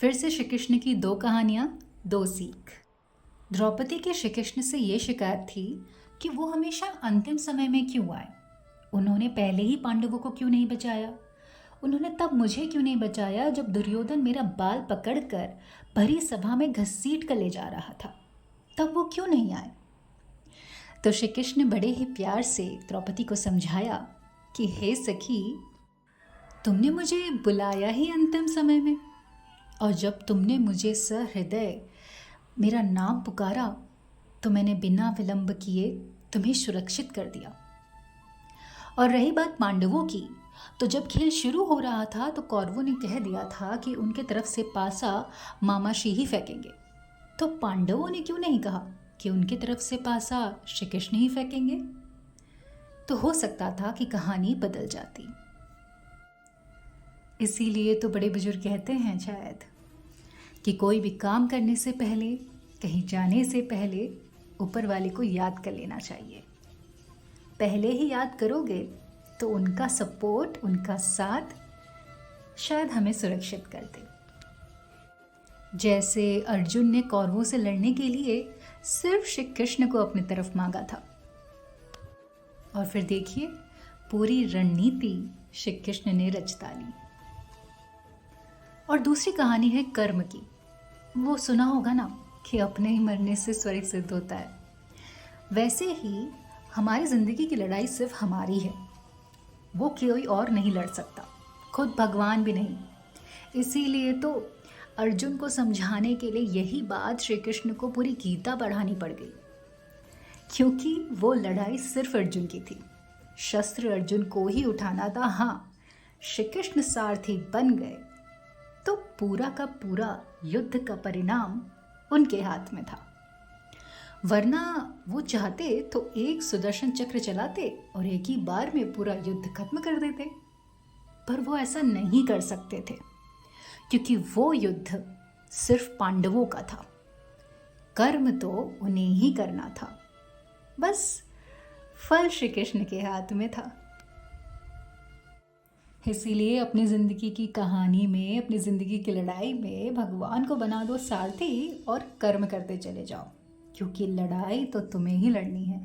फिर से श्री कृष्ण की दो कहानियाँ, दो सीख। द्रौपदी के श्री कृष्ण से ये शिकायत थी कि वो हमेशा अंतिम समय में क्यों आए। उन्होंने पहले ही पांडवों को क्यों नहीं बचाया? उन्होंने तब मुझे क्यों नहीं बचाया जब दुर्योधन मेरा बाल पकड़कर भरी सभा में घसीट कर ले जा रहा था? तब वो क्यों नहीं आए? तो श्री कृष्ण बड़े ही प्यार से द्रौपदी को समझाया कि हे सखी, तुमने मुझे बुलाया ही अंतिम समय में, और जब तुमने मुझे सहृदय मेरा नाम पुकारा तो मैंने बिना विलंब किए तुम्हें सुरक्षित कर दिया। और रही बात पांडवों की, तो जब खेल शुरू हो रहा था तो कौरवों ने कह दिया था कि उनके तरफ से पासा मामाशी ही फेंकेंगे। तो पांडवों ने क्यों नहीं कहा कि उनकी तरफ से पासा श्री कृष्ण ही फेंकेंगे? तो हो सकता था कि कहानी बदल जाती। इसीलिए तो बड़े बुजुर्ग कहते हैं शायद कि कोई भी काम करने से पहले, कहीं जाने से पहले ऊपर वाले को याद कर लेना चाहिए। पहले ही याद करोगे तो उनका सपोर्ट, उनका साथ शायद हमें सुरक्षित कर दे। जैसे अर्जुन ने कौरवों से लड़ने के लिए सिर्फ श्री कृष्ण को अपनी तरफ मांगा था, और फिर देखिए पूरी रणनीति श्री कृष्ण ने रच डाली। और दूसरी कहानी है कर्म की। वो सुना होगा ना कि अपने ही मरने से स्वर्ग सिद्ध होता है। वैसे ही हमारी ज़िंदगी की लड़ाई सिर्फ हमारी है, वो कोई और नहीं लड़ सकता, खुद भगवान भी नहीं। इसीलिए तो अर्जुन को समझाने के लिए यही बात श्री कृष्ण को पूरी गीता पढ़ानी पड़ गई, क्योंकि वो लड़ाई सिर्फ अर्जुन की थी। शस्त्र अर्जुन को ही उठाना था। हाँ, श्री कृष्ण सारथी बन गए तो पूरा का पूरा युद्ध का परिणाम उनके हाथ में था। वरना वो चाहते तो एक सुदर्शन चक्र चलाते और एक ही बार में पूरा युद्ध खत्म कर देते, पर वो ऐसा नहीं कर सकते थे, क्योंकि वो युद्ध सिर्फ पांडवों का था। कर्म तो उन्हें ही करना था, बस फल श्री कृष्ण के हाथ में था। इसीलिए अपनी ज़िंदगी की कहानी में, अपनी ज़िंदगी की लड़ाई में भगवान को बना दो सारथी और कर्म करते चले जाओ, क्योंकि लड़ाई तो तुम्हें ही लड़नी है।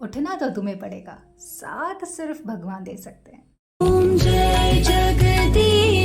उठना तो तुम्हें पड़ेगा, साथ सिर्फ भगवान दे सकते हैं। ओम जय जगदीश।